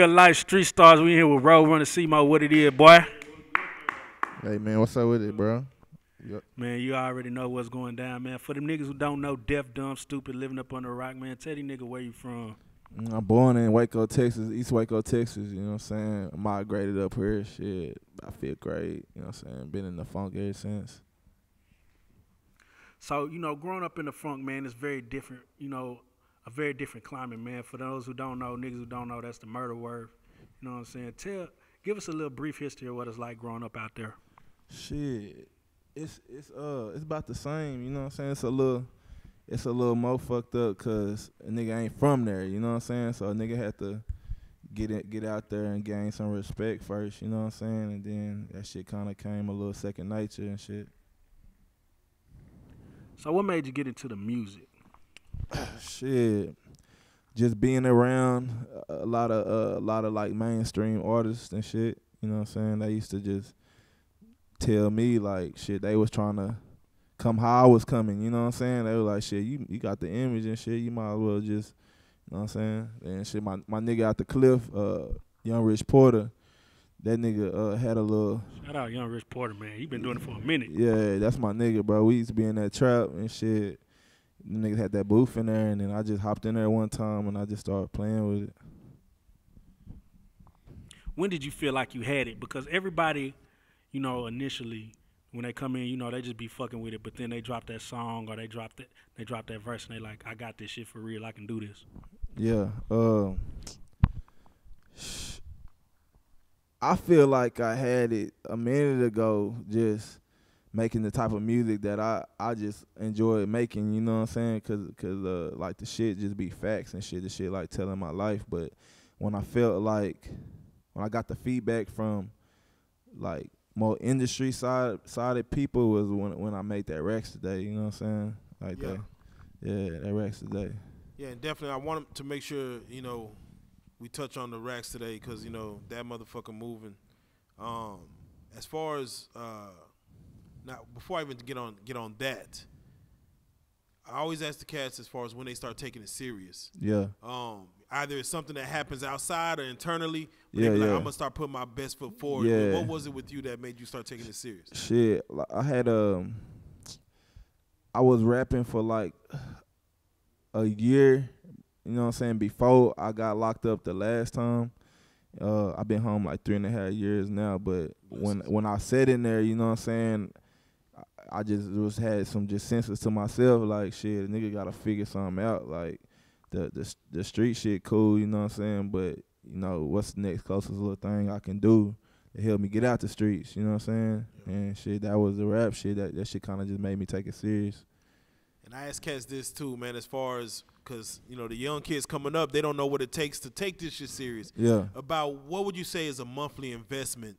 Real life street stars. We here with Runner Cmoe. What it is, boy? Hey man, what's up with it, bro? Yep. Man, you already know what's going down, man. For them niggas who don't know, deaf, dumb, stupid, living up under a rock, man, tell these nigga where you from. I'm born in Waco, Texas, East Waco, Texas, you know what I'm saying? I migrated up here, shit, I feel great, you know what I'm saying? Been in the funk ever since. So, you know, growing up in the funk, man, it's very different, you know, a very different climate, man. For those who don't know, niggas who don't know, that's the murder word. You know what I'm saying? Give us a little brief history of what it's like growing up out there. Shit, it's about the same, you know what I'm saying? It's a little more fucked up because a nigga ain't from there, you know what I'm saying? So a nigga had to get out there and gain some respect first, you know what I'm saying? And then that shit kind of came a little second nature and shit. So what made you get into the music? Shit, just being around a lot of like mainstream artists and shit, you know what I'm saying? They used to just tell me like shit, they was trying to come how I was coming, you know what I'm saying? They were like, shit, you got the image and shit, you might as well just, you know what I'm saying? And shit, my nigga out the cliff, Young Rich Porter, that nigga had a little... Shout out Young Rich Porter, man. He been doing it for a minute. Yeah, that's my nigga, bro. We used to be in that trap and shit. The niggas had that booth in there, and then I just hopped in there one time and I just started playing with it. When did you feel like you had it? Because everybody, you know, initially... when they come in, you know, they just be fucking with it, but then they drop that song or they drop that verse and they like, I got this shit for real, I can do this. Yeah. I feel like I had it a minute ago, just making the type of music that I just enjoy making, you know what I'm saying? Cause like the shit just be facts and shit, the shit like telling my life. But when I felt like, when I got the feedback from like more industry sided people was when I made that Rex today, you know what I'm saying? Like yeah. that Rex today. Yeah, and definitely I want to make sure, you know, we touch on the racks today because, you know, that motherfucker moving. As far as now, before I even get on that, I always ask the cats as far as when they start taking it serious. Yeah. Either it's something that happens outside or internally. But Yeah, they be like, yeah. I'm gonna start putting my best foot forward. Yeah. What was it with you that made you start taking it serious? Shit, I had I was rapping for like a year, you know what I'm saying, before I got locked up the last time. I've been home like 3.5 years now, but when I sat in there, you know what I'm saying, I just had some just senses to myself, like shit, a nigga gotta figure something out. Like the street shit cool, you know what I'm saying, but you know, what's the next closest little thing I can do to help me get out the streets, you know what I'm saying? Yeah. And shit, that was the rap shit. That shit kind of just made me take it serious. And I ask cats this too, man, as far as, because, you know, the young kids coming up, they don't know what it takes to take this shit serious. Yeah. About what would you say is a monthly investment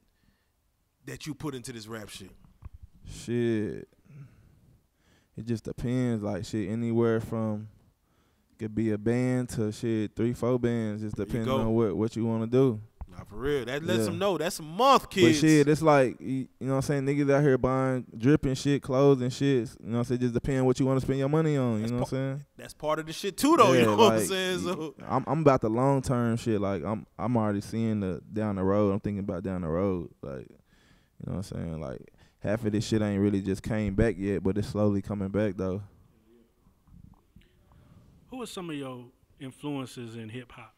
that you put into this rap shit? Shit, it just depends. Like shit, anywhere from could be a band to shit 3-4 bands, just depending on what you want to do. Nah, for real. That lets them know that's a month, kids. But shit, it's like, you know what I'm saying, niggas out here buying dripping shit, clothes and shit. You know what I'm saying? Just depending what you want to spend your money on. You know what I'm saying? That's part of the shit too, though. Yeah, you know what I'm saying? So I'm about the long term shit. Like I'm already seeing the down the road. I'm thinking about down the road. Like, you know what I'm saying? Like half of this shit ain't really just came back yet, but it's slowly coming back though. Who are some of your influences in hip hop?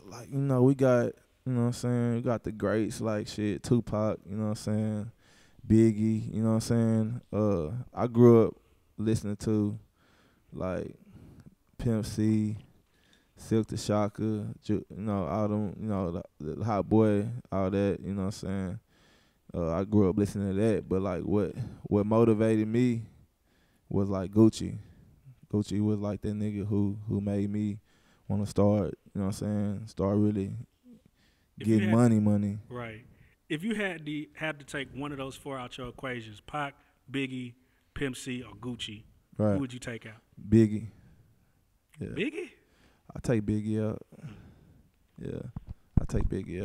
Like, you know, we got, you know what I'm saying, we got the greats like shit, Tupac, you know what I'm saying, Biggie, you know what I'm saying. I grew up listening to like Pimp C, Silk the Shocker, you know, all them, you know, the Hot Boy, all that, you know what I'm saying. I grew up listening to that, but like what motivated me was like Gucci. Gucci was like that nigga who made me want to start, you know what I'm saying, start really getting money. Right. If you had to take one of those four out your equations, Pac, Biggie, Pimp C, or Gucci, right, who would you take out? Biggie. Yeah. Biggie? I take Biggie out. Yeah, I take Biggie out.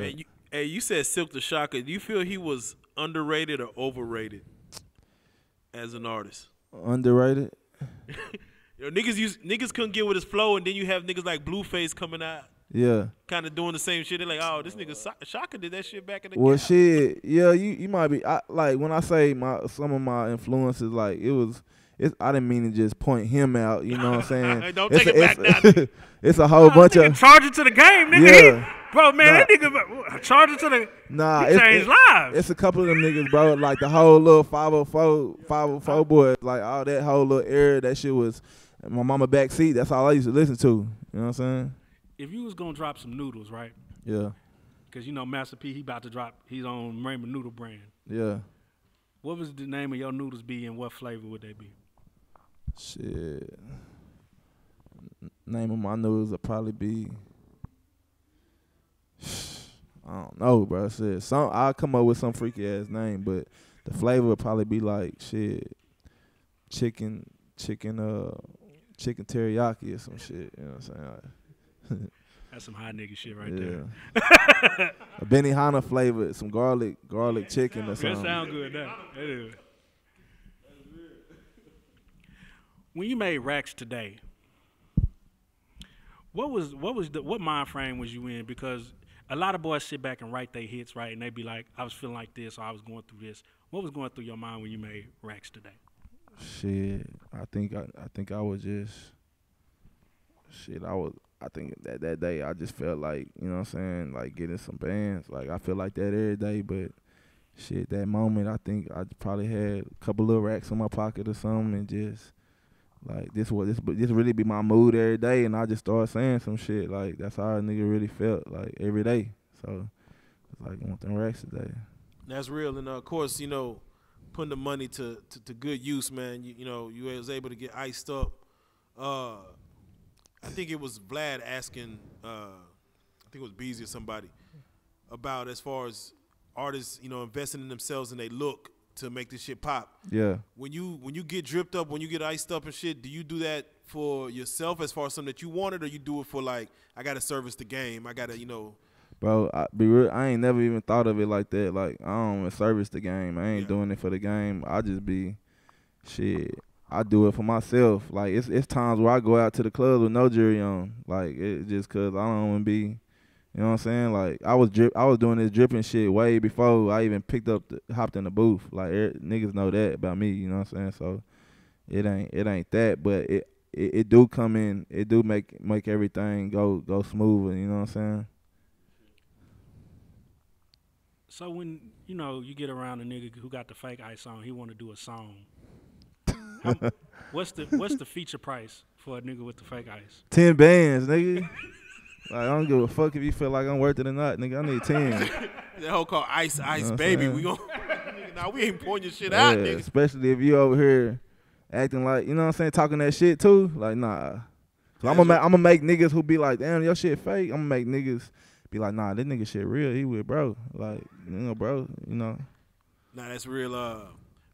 Man, you said Silk the Shocker. Do you feel he was underrated or overrated as an artist? Underrated. You know, niggas couldn't get with his flow, and then you have niggas like Blueface coming out Yeah. kind of doing the same shit. They're like, oh, this nigga Shaka did that shit back in the Well, gap. shit, yeah, you might be. Like when I say some of my influences, like I didn't mean to just point him out. You know what I'm saying? Don't take it back now. It's a whole bunch of charge it to the game, nigga. Yeah. Bro, man, Nah. that nigga charge it to the. Nah, he changed lives. It's a couple of them niggas, bro. Like the whole little 504 boys, like all that whole little era. That shit was my mama backseat. That's all I used to listen to. You know what I'm saying? If you was gonna drop some noodles, right? Yeah, Because you know Master P, he about to drop his own Rainbow Noodle brand. yeah. What was the name of your noodles be, and what flavor would they be? Shit. Name of my noodles would probably be. I don't know, bro. Shit, I'll come up with some freaky ass name, but the flavor would probably be like shit, chicken teriyaki or some shit. You know what I'm saying? Like, That's some hot nigga shit right yeah. there. A Benihana flavor, some garlic chicken or That something. sound good. That is. When you made racks today, what mind frame was you in? Because a lot of boys sit back and write their hits, right? And they be like, I was feeling like this, or I was going through this. What was going through your mind when you made racks today? Shit, I think I was just shit. I think that day I just felt like, you know what I'm saying, like getting some bands. Like I feel like that every day, but shit, that moment I think I probably had a couple little racks in my pocket or something, and just like this really be my mood every day, and I just started saying some shit. Like that's how a nigga really felt like every day. So it's like I want them racks today. That's real, and of course, you know, putting the money to good use, man. You know, you was able to get iced up. I think it was Vlad asking, I think it was Beezy or somebody, about as far as artists, you know, investing in themselves and they look to make this shit pop. Yeah. When you get dripped up, when you get iced up and shit, do you do that for yourself as far as something that you wanted, or you do it for like, I gotta service the game, I gotta, you know? Bro, be real, I ain't never even thought of it like that. Like I don't even service the game. I ain't doing it for the game. I just be shit. I do it for myself. Like it's times where I go out to the club with no jury on. Like it just cause I don't want to be, you know what I'm saying? Like I was doing this dripping shit way before I even hopped in the booth. Like niggas know that about me, you know what I'm saying? So it ain't that, but it do come in. It do make everything go smoother. You know what I'm saying? So when, you know, you get around a nigga who got the fake ice on, he want to do a song. What's the feature price for a nigga with the fake ice? 10 bands, nigga. Like I don't give a fuck if you feel like I'm worth it or not, nigga. I need 10. That whole called Ice You know what Baby. I'm We gon' nah, we ain't pouring your shit out, nigga. Especially if you over here acting like, you know what I'm saying, talking that shit too. Like nah. So I'm gonna make niggas who be like, damn, your shit fake. I'm gonna make niggas be like, nah, this nigga shit real. He with bro. Like, you know, bro, you know. Nah, that's real.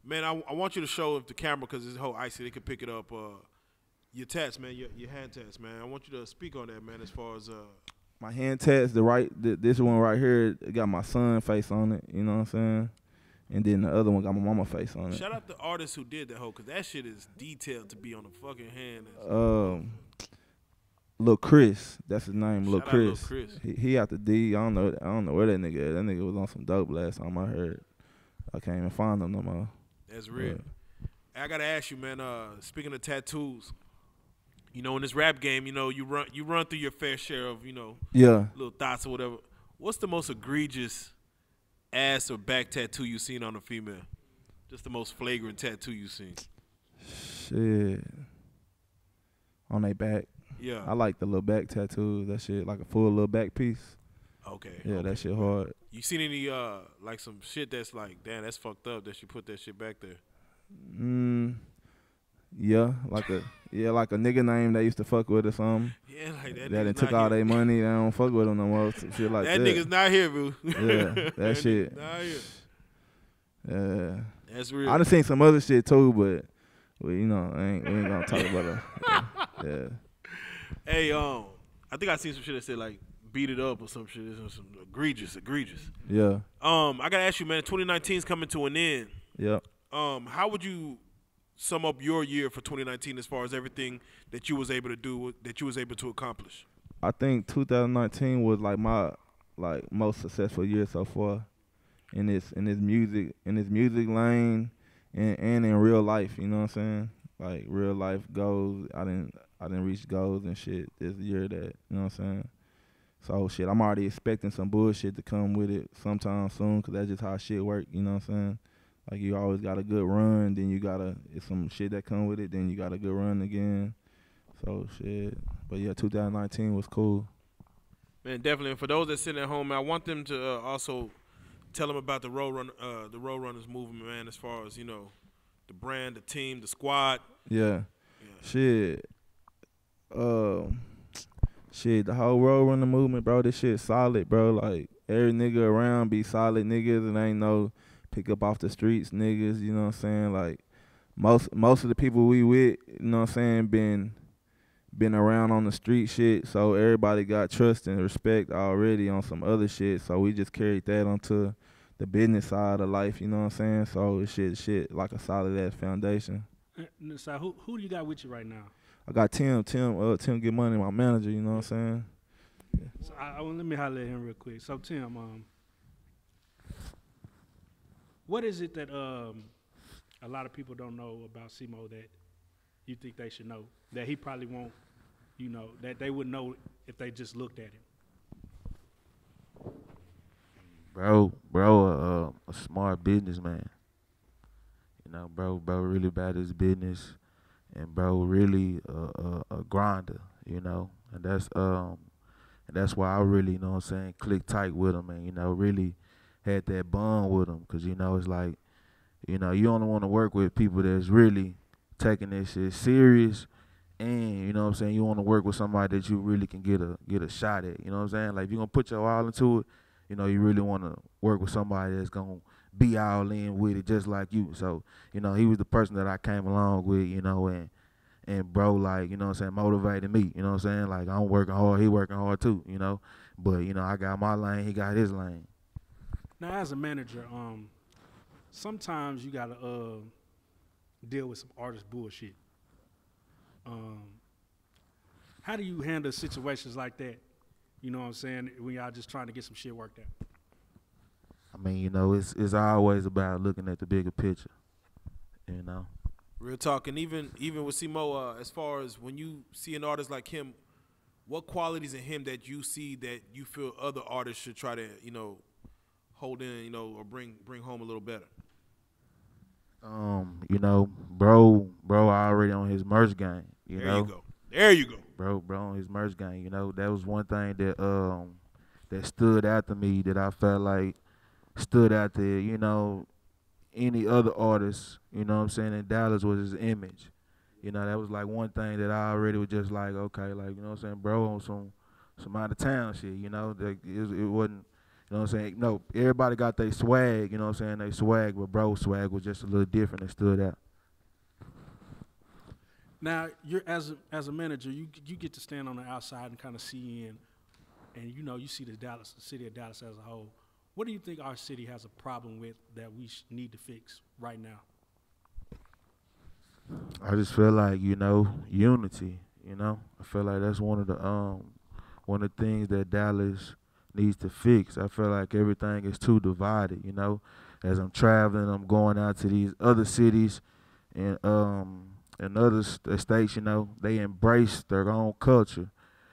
Man, I want you to show the camera, because this whole icy, they can pick it up. Your tats, man, your hand tats, man. I want you to speak on that, man, as far as My hand tats, this one right here, it got my son face on it, you know what I'm saying? And then the other one got my mama face on it. Shout out the artist who did that whole, because that shit is detailed to be on the fucking hand. Lil Chris, that's his name, Lil Shout out Lil Chris. Chris. He out the D. I don't know where that nigga is. That nigga was on some dope last time I heard. I can't even find him no more. That's real. I gotta ask you, man. Speaking of tattoos, you know, in this rap game, you know, you run through your fair share of, you know, little thoughts or whatever. What's the most egregious ass or back tattoo you seen on a female? Just the most flagrant tattoo you seen? Shit. On they back. Yeah. I like the little back tattoos. That shit, like a full little back piece. Okay. Yeah, okay. that shit hard. You seen any like some shit that's like, damn, that's fucked up that she put that shit back there? Yeah, like a nigga name they used to fuck with or something. Yeah, like that. That took all their money. They don't fuck with them no more. Some shit like that. That nigga's not here, boo. Yeah, that shit. Not here. Yeah. That's real. I done seen some other shit too, but we ain't gonna talk about it. Yeah. Hey, I think I seen some shit that said like beat it up or some shit. Some egregious. Yeah. I gotta ask you, man. 2019 is coming to an end. Yep. How would you sum up your year for 2019 as far as everything that you was able to do, that you was able to accomplish? I think 2019 was like my like most successful year so far in this music lane and in real life. You know what I'm saying? Like real life goals. I didn't reach goals and shit this year that you know what I'm saying. So shit, I'm already expecting some bullshit to come with it sometime soon, 'cause that's just how shit work. You know what I'm saying? Like you always got a good run, then you gotta it's some shit that come with it, then you got a good run again. So shit, but yeah, 2019 was cool. Man, definitely. And for those that sit at home, man, I want them to also tell them about the the Road Runners movement, man. As far as the brand, the team, the squad. Yeah, Yeah. shit. Shit, the whole road runner movement, bro. This shit solid, bro. Like every nigga around be solid niggas, and ain't no pick up off the streets niggas. You know what I'm saying? Like most of the people we with, you know what I'm saying, been around on the street shit. So everybody got trust and respect already on some other shit. So we just carried that onto the business side of life. You know what I'm saying? So it's shit like a solid ass foundation. So who do you got with you right now? I got Tim Get Money, my manager, you know what I'm saying? So let me holler at him real quick. So Tim, what is it that a lot of people don't know about Cmoe that you think they should know, that he probably won't, that they wouldn't know if they just looked at him? Bro, a smart businessman. You know, bro really bad at his business, and bro really a grinder. You know, and that's why I really, you know what I'm saying, click tight with him, and really had that bond with him, 'cause it's like, you only want to work with people that's really taking this shit serious, and you know what I'm saying, you want to work with somebody that you really can get a shot at. You know what I'm saying? Like if you're gonna put your all into it, you really want to work with somebody that's gonna be all in with it just like you. So, he was the person that I came along with, and bro, like, you know what I'm saying, motivated me, you know what I'm saying? Like I'm working hard, he working hard too, But, I got my lane, he got his lane. Now as a manager, sometimes you gotta deal with some artist bullshit. How do you handle situations like that? You know what I'm saying? When y'all just trying to get some shit worked out. I mean, it's always about looking at the bigger picture, Real talk. And even with Cmoe, as far as when you see an artist like him, what qualities in him that you see that you feel other artists should try to, hold in, or bring home a little better? Bro already on his merch game, There you go. Bro on his merch game, that was one thing that that stood out to me, that I felt like stood out there, any other artist, you know what I'm saying, in Dallas, was his image. That was like one thing that I already was just like, okay, like, you know what I'm saying, bro on some out of town shit, like it wasn't, you know what I'm saying, no, everybody got their swag, you know what I'm saying, they swag, but bro's swag was just a little different and stood out. Now, you're as a manager, you get to stand on the outside and kind of see in, and you see the city of Dallas as a whole. What do you think our city has a problem with that we need to fix right now? I just feel like, unity, I feel like that's one of the things that Dallas needs to fix. I feel like everything is too divided, As I'm traveling, I'm going out to these other cities and other states, they embrace their own culture.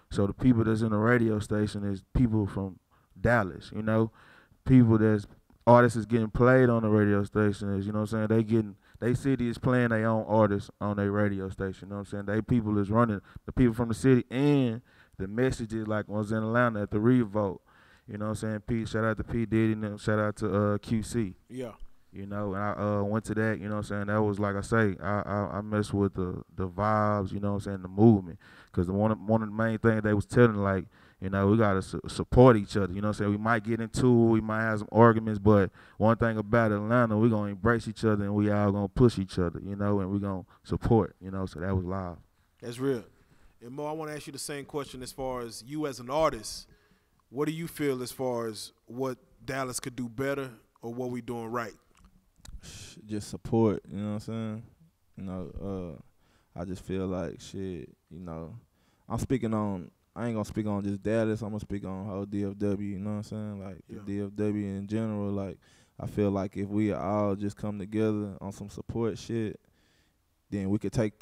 So the people that's in the radio station is people from Dallas, people that's artists is getting played on the radio station is, they city is playing their own artists on their radio station, They people is running, the people from the city, and the messages, like when I was in Atlanta at the Revolt, Pete, shout out to P. Diddy, and shout out to QC. Yeah. And I went to that, that was, like I say, I messed with the vibes, the movement. Because one of the main things they was telling, like, we got to support each other, we might get into it, we might have some arguments, but one thing about Atlanta, we going to embrace each other, and we all going to push each other, and we going to support, so that was live. That's real. And Mo, I want to ask you the same question as far as you as an artist. What do you feel as far as what Dallas could do better or what we doing right? Just support, you know what I'm saying? I just feel like shit, I'm speaking on I ain't gonna speak on just Dallas. I'm gonna speak on whole DFW. You know what I'm saying? Like Yeah. the DFW in general. Like I feel like if we all just come together on some support shit, then we could take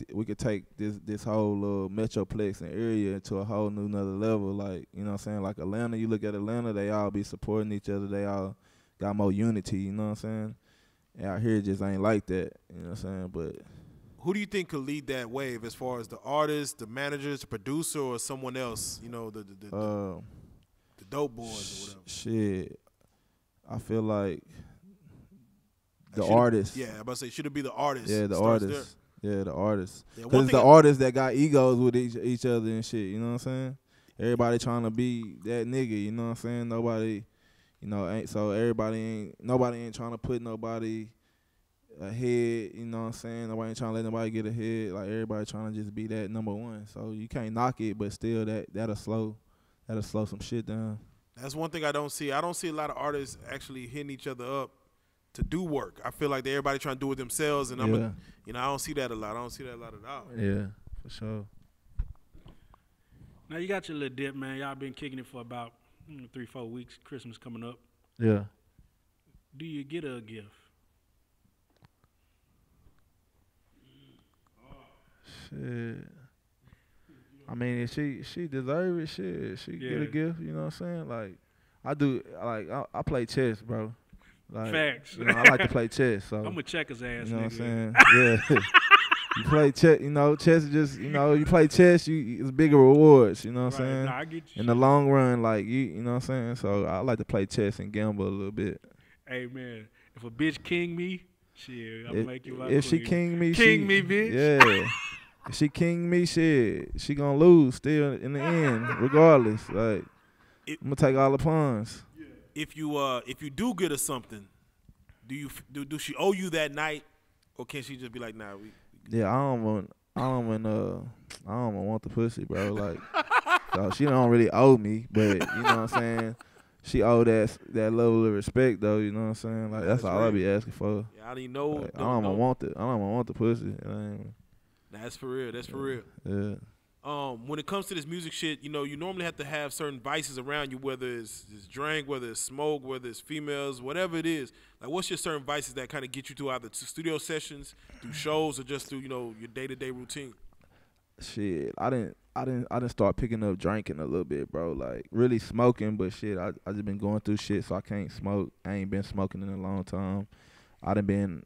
this whole little metroplex and area into a whole new another level. Like, you know what I'm saying? Like Atlanta, you look at Atlanta, they all be supporting each other. They all got more unity, you know what I'm saying? And out here it just ain't like that, you know what I'm saying? But Who do you think could lead that wave as far as the artists, the managers, the producer, or someone else? You know, the dope boys or whatever. Shit, I feel like the Should it- artists. Yeah, I'm about to say, should it be the artists? Yeah, the Starts artists. Yeah, the artists. Yeah, Cause one it's thing the artists that got egos with each other and shit. You know what I'm saying? Everybody trying to be that nigga. You know what I'm saying? Nobody, you know, ain't so nobody ain't trying to put nobody ahead. You know what I'm saying? Nobody ain't trying to let nobody get ahead. Like everybody trying to just be that number one. So you can't knock it, but still that'll slow some shit down. That's one thing I don't see. I don't see a lot of artists actually hitting each other up to do work. I feel like everybody trying to do it themselves, and Yeah. I don't see that a lot. I don't see that a lot at all. Yeah, for sure. Now you got your little dip, man. Y'all been kicking it for about 3-4 weeks. Christmas coming up. Yeah. Do you get a gift? Shit. I mean, if she deserve it, shit. She get a gift, you know what I'm saying? Like, I do, like, I play chess, bro. Like, Facts. You know, I like to play chess, so. I'm a checkers ass You know nigga. what I'm saying? Yeah. You play chess, you know, chess is just, you know, you play chess, it's bigger rewards, you know what I'm saying? Nah, I get you. In the long run, like, you know what I'm saying? So I like to play chess and gamble a little bit. Hey, man, if a bitch king me, shit, I'll make you my If she queen. king me, King me, bitch. Yeah. If she king me, shit, she gonna lose still in the end, regardless. Like, I'm gonna take all the pawns. If you do get her something, do she owe you that night, or can she just be like, nah, Yeah, I don't want the pussy, bro. Like, so she don't really owe me, but you know what I'm saying. She owe that level of respect, though. You know what I'm saying. Like that's all I be asking for. Yeah, I didn't know. Like, I don't want the pussy. That's for real. That's for real. Yeah. When it comes to this music shit, you know, you normally have to have certain vices around you, whether it's drink, whether it's smoke, whether it's females, whatever it is. Like, what's your certain vices that kind of get you through either studio sessions, through shows, or just through, you know, your day-to-day routine? Shit, I didn't start picking up drinking a little bit, bro. Like really smoking, but shit, I just been going through shit, so I can't smoke. I ain't been smoking in a long time. I done been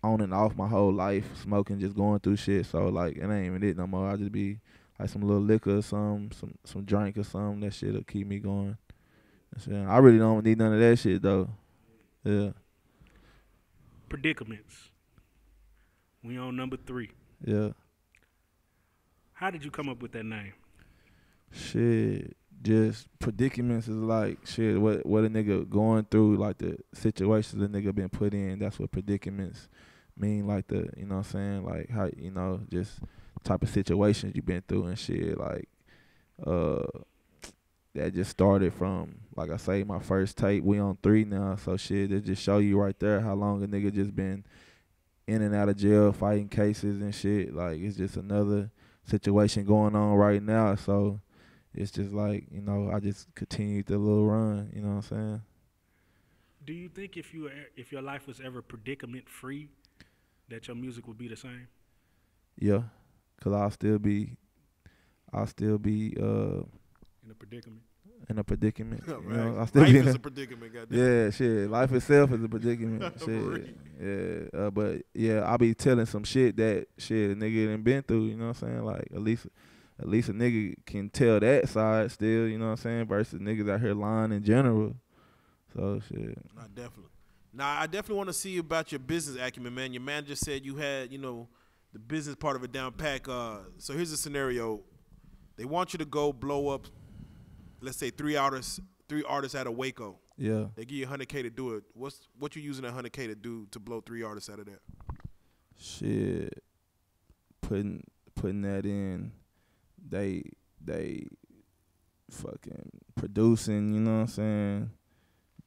on and off my whole life, smoking, just going through shit. So like, it ain't even it no more. I just be like some little liquor or some drink or something. That shit'll keep me going. I really don't need none of that shit though. Yeah. Predicaments. We on number 3. Yeah. How did you come up with that name? Shit, just predicaments is like shit. What a nigga going through, like the situations the nigga been put in. That's what predicaments mean. Like the, you know what I'm saying, like how, you know, just type of situations you been through and shit. Like that just started from, like I say, my first tape. We on 3 now, so shit. It just show you right there how long a nigga just been in and out of jail fighting cases and shit. Like it's just another situation going on right now, so it's just like, you know, I just continued the little run, you know what I'm saying? Do you think if your life was ever predicament free, that your music would be the same? Yeah, cause I'll still be In a predicament. in a predicament. Right. You know, I still Life be in is a a predicament, goddamn. yeah, shit. Life itself is a predicament. For Shit. real. Yeah. But yeah, I be telling some shit that shit a nigga done been through, you know what I'm saying? Like at least a nigga can tell that side still, you know what I'm saying, versus niggas out here lying in general. So shit. Nah, definitely. Nah, I definitely want to see about your business acumen, man. Your manager said you had, you know, the business part of it down pack. So here's a scenario. They want you to go blow up, let's say 3 artists out of Waco. Yeah. They give you $100K to do it. What you using that $100K to do to blow 3 artists out of there? Shit. Putting that in, they fucking producing, you know what I'm saying?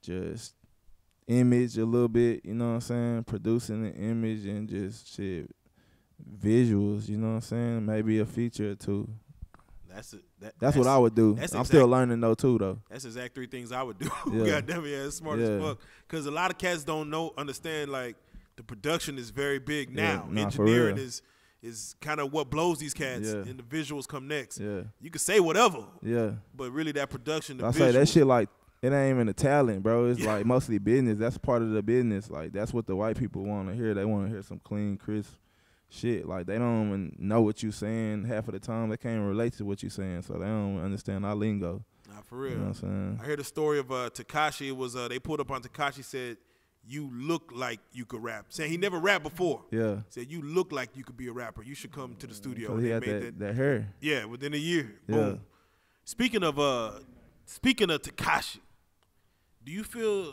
Just image a little bit, you know what I'm saying? Producing the image and just shit, visuals, you know what I'm saying? Maybe a feature or 2. That's what I would do. I'm still learning though too though. That's exact 3 things I would do. Yeah. Goddamn, yeah, it's smart as fuck. Because a lot of cats don't understand like the production is very big now. Nah, engineering is kind of what blows these cats, and the visuals come next. Yeah. You can say whatever. Yeah. But really that production, the I visuals. say that shit like it ain't even a talent, bro. It's like mostly business. That's part of the business. Like that's what the white people want to hear. They want to hear some clean, crisp shit. Like they don't even know what you saying half of the time. They can't relate to what you saying, so they don't understand our lingo. Nah, for real. You know what I'm saying? I heard a story of Tekashi. It was they pulled up on Tekashi, said, "You look like you could rap." Saying he never rapped before. Yeah. Said you look like you could be a rapper. You should come to the studio. So he had that hair. Yeah, within a year. Yeah. Boom. Speaking of Tekashi, do you feel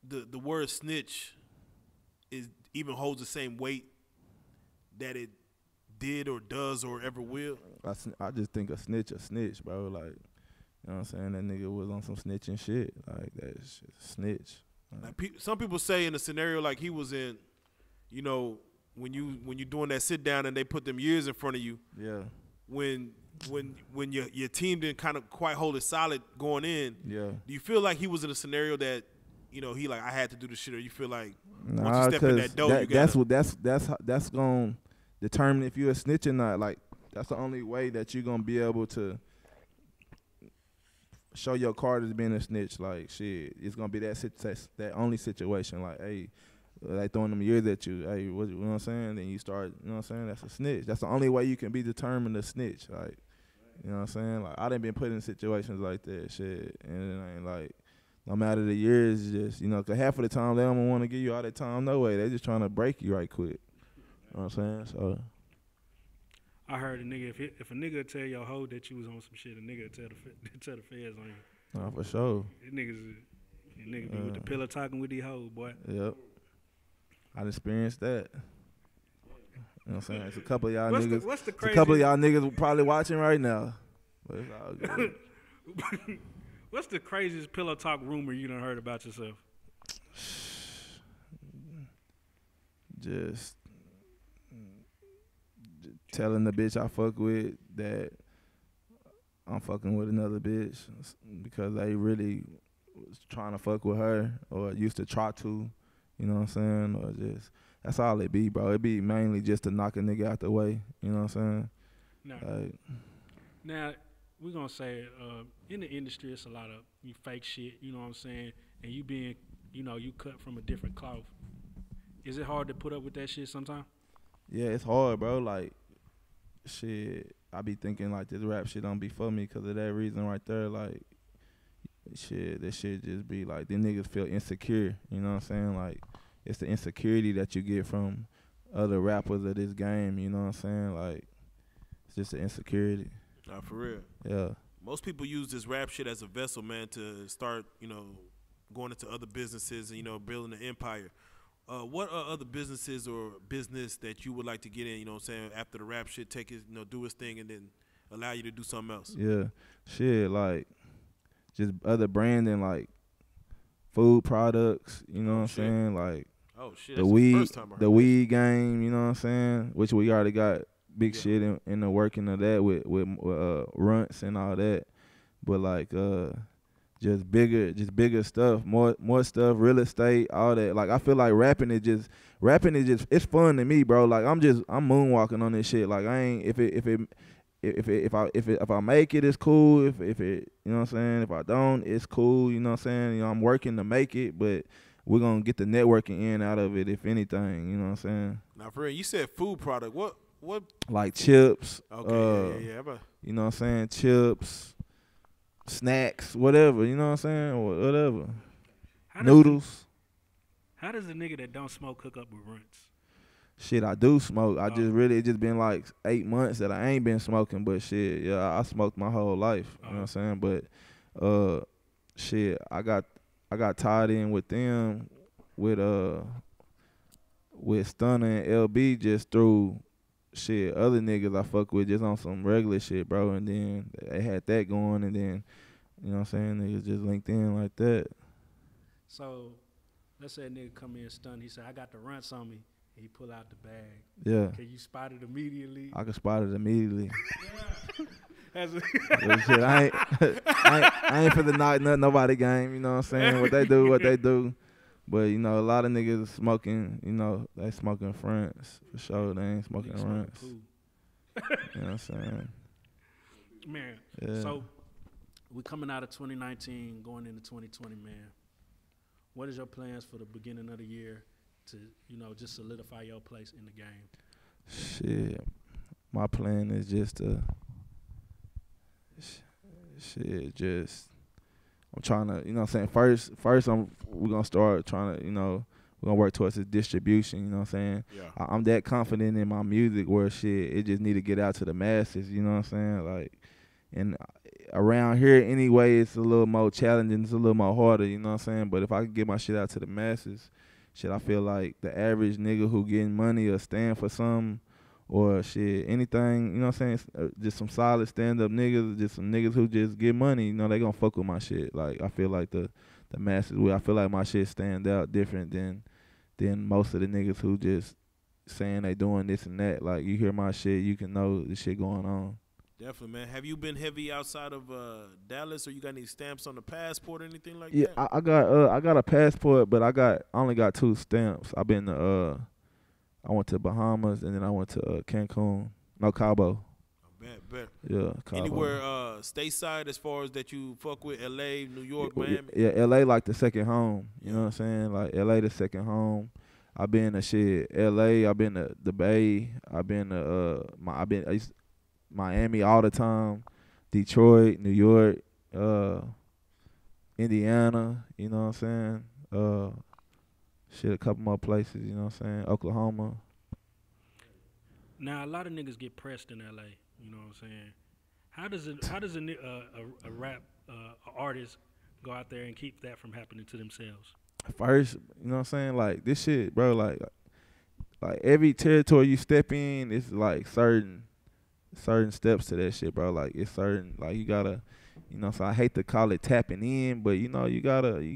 the word snitch even holds the same weight that it did or does or ever will? I just think a snitch, bro. Like, you know what I'm saying? That nigga was on some snitching shit. Like, that's snitch. Like, some people say in a scenario like he was in, you know, when you doing that sit down and they put them years in front of you. Yeah. When your team didn't kind of quite hold it solid going in. Yeah. Do you feel like he was in a scenario that, you know, he like I had to do this shit, or you feel like Nah, once you step in that door, you gotta, that's gonna determine if you're a snitch or not. Like that's the only way that you're gonna be able to show your card as being a snitch. Like shit, it's gonna be that only situation. Like hey, they throwing them years at you. Hey, what, you know what I'm saying? Then you start, you know what I'm saying? That's a snitch. That's the only way you can be determined a snitch. Like, you know what I'm saying? Like I done been put in situations like that, shit, and it ain't like. No matter the years, just, you know, because half of the time they don't want to give you all that time. No way. They just trying to break you right quick. You know what I'm saying? So. I heard a nigga, if a nigga tell your hoe that you was on some shit, a nigga tell the feds on you. Nah, for sure. These niggas be with the pillow talking with these hoes, boy. Yep. I experienced that. You know what I'm saying? It's a couple of y'all niggas. What's the a couple of y'all niggas probably watching right now. But it's all good. What's the craziest pillow talk rumor you done heard about yourself? Just telling the bitch I fuck with that I'm fucking with another bitch because they really was trying to fuck with her or used to try to, you know what I'm saying? Or just, that's all it be, bro. It be mainly just to knock a nigga out the way, you know what I'm saying? Now we're going to say in the industry, it's a lot of fake shit, you know what I'm saying? And you being, you know, you cut from a different cloth. Is it hard to put up with that shit sometimes? Yeah, it's hard, bro. Like, shit, I be thinking, like, this rap shit don't be for me because of that reason right there. Like, shit, this shit just be like, these niggas feel insecure, you know what I'm saying? Like, it's the insecurity that you get from other rappers of this game, you know what I'm saying? Like, it's just the insecurity. Nah, for real. Yeah. Most people use this rap shit as a vessel, man, to start, you know, going into other businesses and, you know, building an empire. What are other businesses or business that you would like to get in, you know what I'm saying, after the rap shit, take it, you know, do its thing and then allow you to do something else? Yeah. Shit, like, just other branding, like, food products, you know what I'm saying? Like, oh, shit, the first time I heard weed game, you know what I'm saying? Which we already got big shit in the working of that with runts and all that, but like just bigger stuff, more stuff, real estate, all that. Like I feel like rapping is just it's fun to me, bro. Like I'm moonwalking on this shit. Like I ain't if I make it, it's cool. If it, you know what I'm saying. If I don't, it's cool. You know what I'm saying. You know I'm working to make it, but we're gonna get the networking in out of it, if anything. You know what I'm saying. Now, for real, you said food product. What? Like chips. Okay, yeah. You know what I'm saying? Chips, snacks, whatever. You know what I'm saying? Or whatever. Noodles. How does a nigga that don't smoke hook up with runts? Shit, I do smoke. I it's just been like 8 months that I ain't been smoking, but shit, yeah, I smoked my whole life. You know what I'm saying? But shit, I got tied in with them with Stunner and LB just through shit, other niggas I fuck with just on some regular shit, bro. And then they had that going, and then, you know what I'm saying, niggas just linked in like that. So, let's say a nigga come in stunned. He said, I got the runts on me. And he pull out the bag. Yeah. Can you spot it immediately? I can spot it immediately. But shit, I ain't for the knock nobody game. You know what I'm saying? What they do. But you know, a lot of niggas smoking. You know, they smoking fronts for sure. They ain't smoking runs. You know what I'm saying? Man, Yeah. so we coming out of 2019, going into 2020, man. What is your plans for the beginning of the year to, you know, just solidify your place in the game? Shit, my plan is just to, I'm trying to, you know what I'm saying, first we're going to start trying to, you know, we're going to work towards the distribution, you know what I'm saying? Yeah. I'm that confident in my music where shit, it just need to get out to the masses, you know what I'm saying? Like, and around here anyway, it's a little more challenging, it's a little more harder, you know what I'm saying? But if I can get my shit out to the masses, shit, I feel like the average nigga who getting money or stand for something or shit, anything, you know what I'm saying? Just some solid stand-up niggas, just some niggas who just get money, you know, they gonna fuck with my shit. Like, I feel like the masses, I feel like my shit stand out different than most of the niggas who just saying they doing this and that. Like, you hear my shit, you can know the shit going on. Definitely, man. Have you been heavy outside of Dallas, or you got any stamps on the passport or anything like Yeah, that? I got a passport, but I only got 2 stamps. I've been to I went to Bahamas and then I went to Cancun, Cabo. Bet. Yeah, Cabo. Anywhere stateside as far as that you fuck with, LA, New York, Miami? Yeah, LA like the second home. You know what I'm saying? Like LA the second home. I've been to shit. LA, I've been to the Bay. I've been to Miami all the time. Detroit, New York, Indiana, you know what I'm saying? Shit, a couple more places, you know what I'm saying? Oklahoma. Now, a lot of niggas get pressed in LA, you know what I'm saying? How does a rap artist go out there and keep that from happening to themselves? First, you know what I'm saying? Like, this shit, bro, like every territory you step in, it's like certain steps to that shit, bro. Like, it's certain, like, you gotta, you know, so I hate to call it tapping in, but, you know, you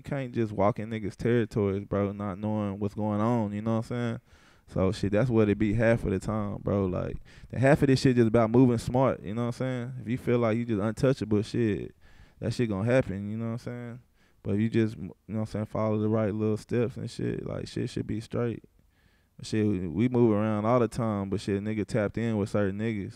can't just walk in niggas' territories, bro, not knowing what's going on, you know what I'm saying? So, shit, that's what it be half of the time, bro. Like, the half of this shit just about moving smart, you know what I'm saying? If you feel like you just untouchable, shit, that shit gonna happen, you know what I'm saying? But if you just, you know what I'm saying, follow the right little steps and shit, like, shit should be straight. Shit, we move around all the time, but shit, nigga tapped in with certain niggas.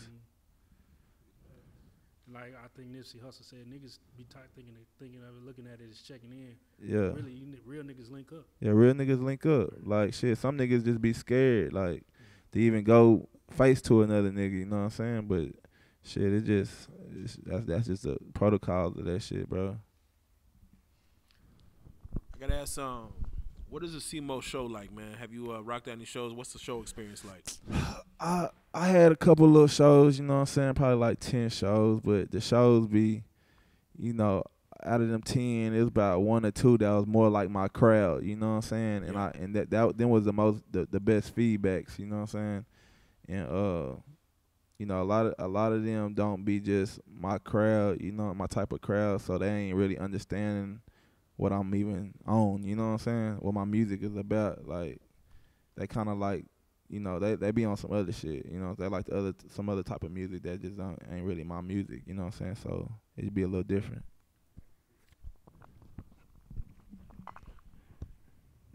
Like, I think Nipsey Hussle said, niggas be thinking of it, looking at it as checking in. Yeah. Really, real niggas link up. Yeah, real niggas link up. Like, shit, some niggas just be scared, like, to even go face to another nigga, you know what I'm saying? But, shit, that's just the protocols of that shit, bro. I gotta ask, what is a Cmoe show like, man? Have you rocked out any shows? What's the show experience like? I had a couple little shows, you know what I'm saying, probably like 10 shows, but the shows be, you know, out of them 10, it was about 1 or 2 that was more like my crowd, you know what I'm saying? Yeah. And that then was the best feedbacks, you know what I'm saying? And you know, a lot of them don't be just my crowd, you know, my type of crowd, so they ain't really understanding what I'm even on, you know what I'm saying? What my music is about. Like, they kind of like, you know, they be on some other shit, you know, they like some other type of music that just ain't really my music, you know what I'm saying? So it'd be a little different.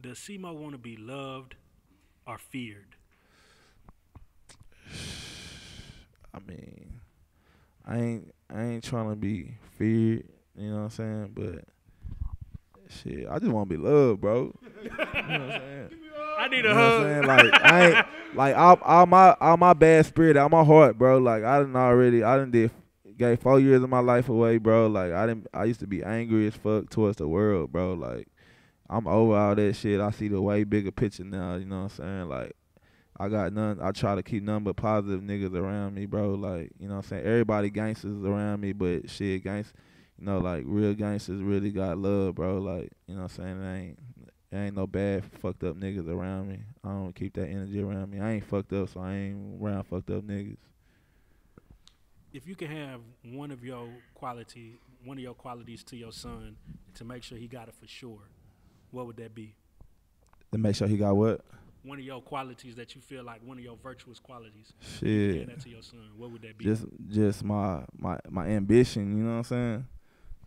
Does Cmoe want to be loved or feared? I mean, I ain't trying to be feared, you know what I'm saying? But shit, I just want to be loved, bro. You know what I'm saying? I need You a know what I'm hug. saying? Like, I ain't like all my bad spirit, all my heart, bro. Like, I done gave 4 years of my life away, bro. Like, I used to be angry as fuck towards the world, bro. Like, I'm over all that shit. I see the way bigger picture now, you know what I'm saying? Like, I try to keep none but positive niggas around me, bro. Like, you know what I'm saying? Everybody gangsters around me, but shit, you know, like, real gangsters really got love, bro. Like, you know what I'm saying? There ain't no bad fucked up niggas around me. I don't keep that energy around me. I ain't fucked up, so I ain't around fucked up niggas. If you can have one of your qualities to your son to make sure he got it for sure, what would that be? To make sure he got what? one of your qualities that you feel like one of your virtuous qualities. Shit. Give that to your son. What would that be? Just my ambition, you know what I'm saying?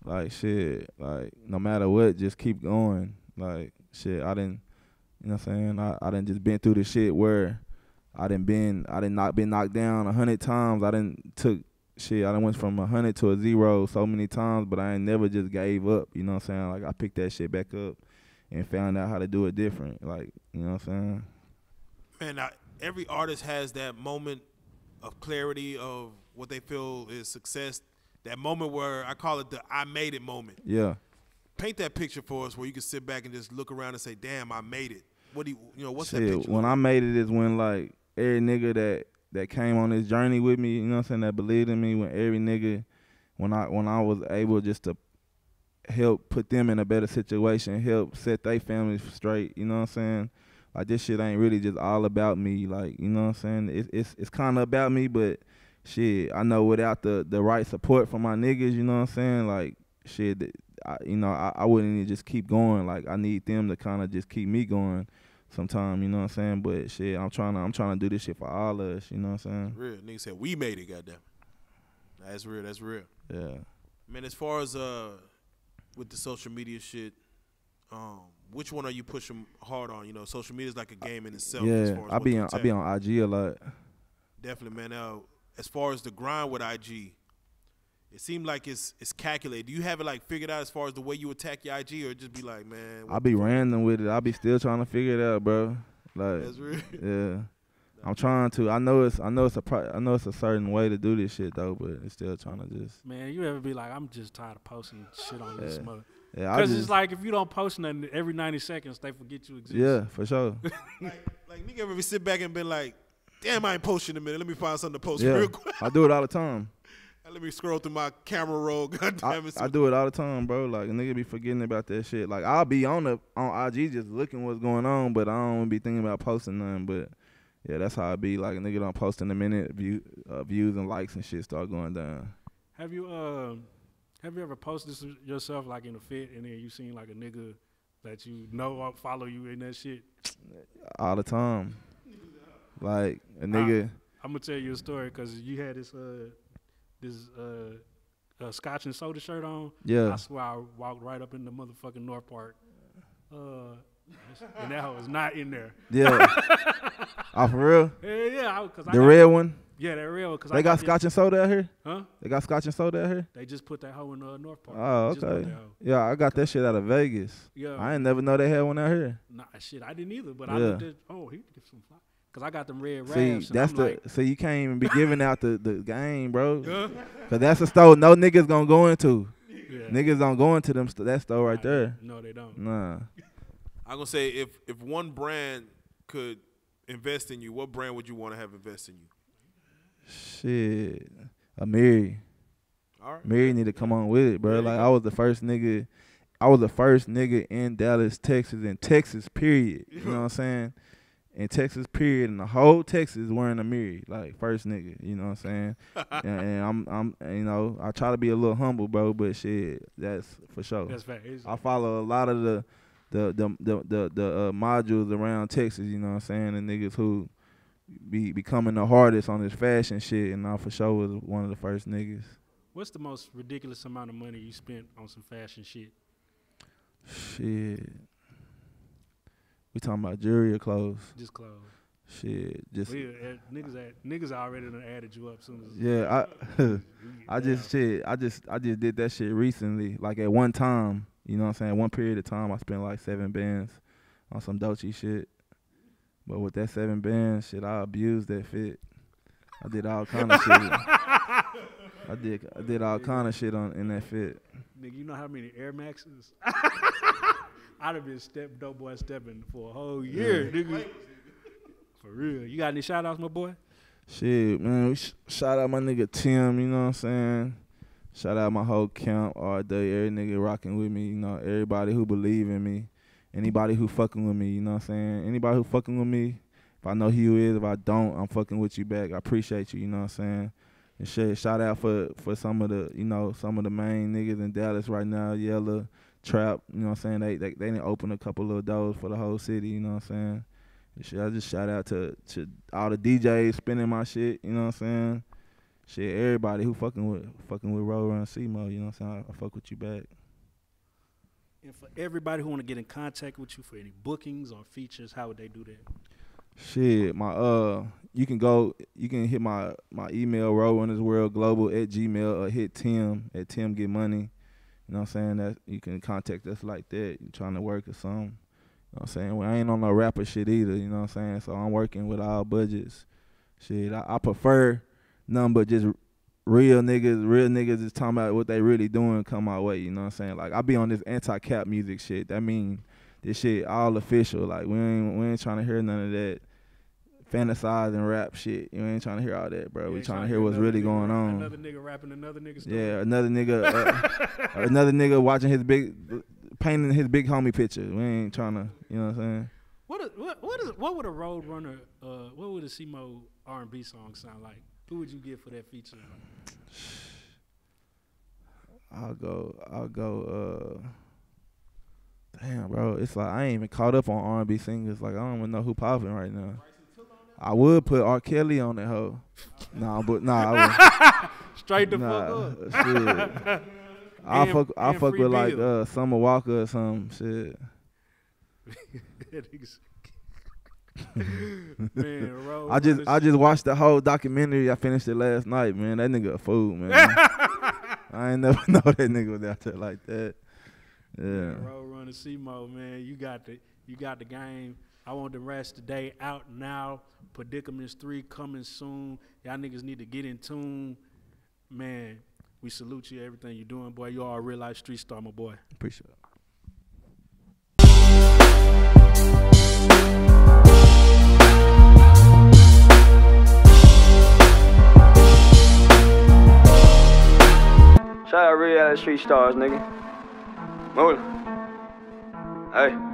Like shit, like no matter what, just keep going. Like shit, I didn't, you know what I'm saying? I done just been through the shit where I done not been knocked down 100 times. I done went from 100 to a 0 so many times, but I ain't never just gave up, you know what I'm saying? Like I picked that shit back up and found out how to do it different. Like, you know what I'm saying? Man, every artist has that moment of clarity of what they feel is success. That moment where I call it the I made it moment. Yeah. Paint that picture for us where you can sit back and just look around and say, damn, I made it. What do you know, what's shit, that picture? When I made it is when like every nigga that came on this journey with me, you know what I'm saying, that believed in me, when every nigga, when I was able just to help put them in a better situation, help set their families straight, you know what I'm saying? Like this shit ain't really just all about me, like, you know what I'm saying? It's kind of about me, but shit, I know without the right support from my niggas, you know what I'm saying? Like shit, I wouldn't even just keep going. Like I need them to kind of just keep me going sometime, you know what I'm saying? But shit, I'm trying to do this shit for all of us, you know what I'm saying? Real. Nigga said, we made it, goddamn. That's real, that's real. Yeah. Man, as far as with the social media shit, which one are you pushing hard on? You know, social media is like a game in itself. Yeah, as far as I be on IG a lot. Definitely, man. Now, as far as the grind with IG, it seemed like it's calculated. Do you have it like figured out as far as the way you attack your IG, or just be like, man? I be random with it. I be still trying to figure it out, bro. Like, that's real. Yeah, I'm trying to. I know it's a certain way to do this shit though, but it's still trying to just. Man, you ever be like, I'm just tired of posting shit on this mother. Yeah, because it's like if you don't post nothing every 90 seconds, they forget you exist. Yeah, for sure. like nigga ever sit back and been like, damn, I ain't posting in a minute. Let me find something to post Yeah, real quick. I do it all the time. Let me scroll through my camera roll. Goddamn it. I do it all the time, bro. Like a nigga be forgetting about that shit. Like I'll be on IG just looking what's going on, but I don't be thinking about posting nothing. But yeah, that's how I be. Like a nigga don't post in a minute, views and likes and shit start going down. Have you ever posted yourself like in a fit and then you seen like a nigga that you know follow you in that shit? All the time. Like a nigga. I'm gonna tell you a story because you had this Scotch and soda shirt on. Yeah. I swear I walked right up in the motherfucking North Park. And that was not in there. Yeah. Oh, for real? Yeah. The red one? Yeah, that real. Cause they got Scotch and soda out here? Huh? They got Scotch and soda out here? They just put that hoe in North Park. Oh, okay. Yeah, I got that shit out of Vegas. Yeah. I ain't never know they had one out here. Nah, shit, I didn't either. But I looked at, he could get some fly. Cause I got them red raps. See, you can't even be giving out the game, bro. Cause that's a store no niggas gonna go into. Yeah. Niggas don't go into that store right there. No, they don't. Nah. I'm gonna say if one brand could invest in you, what brand would you want to have invest in you? Shit, Amiri. All right. Amiri need to come on with it, bro. Like I was the first nigga in Dallas, Texas, and Texas period. You know what I'm saying? In Texas, period, and the whole Texas wearing a Amiri, like first nigga, you know what I'm saying? and I'm, you know, I try to be a little humble, bro, but shit, that's for sure. That's fact. I follow a lot of the modules around Texas, you know what I'm saying, and niggas who be becoming the hardest on this fashion shit, and I for sure was one of the first niggas. What's the most ridiculous amount of money you spent on some fashion shit? Shit. We talking about jewelry or clothes? Just clothes. Shit, just niggas already done added you up soon as I just did that shit recently. Like at one time, you know what I'm saying? One period of time, I spent like 7 bands on some Dolce shit. But with that 7 bands shit, I abused that fit. I did all kind of shit. I did all kind of shit in that fit. Nigga, you know how many Air Maxes? I'd have been dope boy stepping for a whole year, nigga. For real. You got any shout outs, my boy? Shit, man. Shout out my nigga Tim, you know what I'm saying? Shout out my whole camp all day. Every nigga rocking with me, you know, everybody who believe in me. Anybody who fucking with me, you know what I'm saying? Anybody who fucking with me, if I know who you is, if I don't, I'm fucking with you back. I appreciate you know what I'm saying? And shit, shout out for some of the, you know, some of the main niggas in Dallas right now, Yella, Trap, you know what I'm saying? They didn't open a couple little doors for the whole city, you know what I'm saying? Shit, I just shout out to all the DJs spinning my shit. You know what I'm saying? Shit, everybody who fucking with Runner Cmoe. You know what I'm saying? I fuck with you back. And for everybody who want to get in contact with you for any bookings or features, how would they do that? Shit, you can hit my email roadrunnersworldglobal@gmail or hit Tim at Tim Get Money. You know what I'm saying? That you can contact us like that. You trying to work or something. You know what I'm saying? Well, I ain't on no rapper shit either, you know what I'm saying? So I'm working with all budgets. Shit, I prefer nothing but just real niggas is talking about what they really doing come my way, you know what I'm saying? Like I be on this Anti Cap Music shit. That mean this shit all official. Like we ain't trying to hear none of that fantasizing rap shit. You ain't trying to hear all that, bro. We trying to hear what's really going on. Another nigga rapping another nigga's story. Yeah, another nigga watching painting his big homie picture. We ain't trying to, you know what I'm saying? What would a Roadrunner, what would a Cmoe R&B song sound like? Who would you get for that feature? I'll go. Damn, bro. It's like I ain't even caught up on R&B singers. Like I don't even know who popping right now. I would put R. Kelly on that hoe. I wouldn't. Straight the fuck up. Shit. I fuck with like Summer Walker or some shit. Man, I just watched the whole documentary. I finished it last night, man. That nigga a fool, man. I ain't never know that nigga was out there like that. Yeah. Runner Cmoe, man, you got the game. I want the rest today out now. Predicaments 3 coming soon. Y'all niggas need to get in tune. Man, we salute you, everything you're doing, boy. You are a real life street star, my boy. Appreciate it. Shout out Reallyfe Street Stars, nigga. Move. Hey.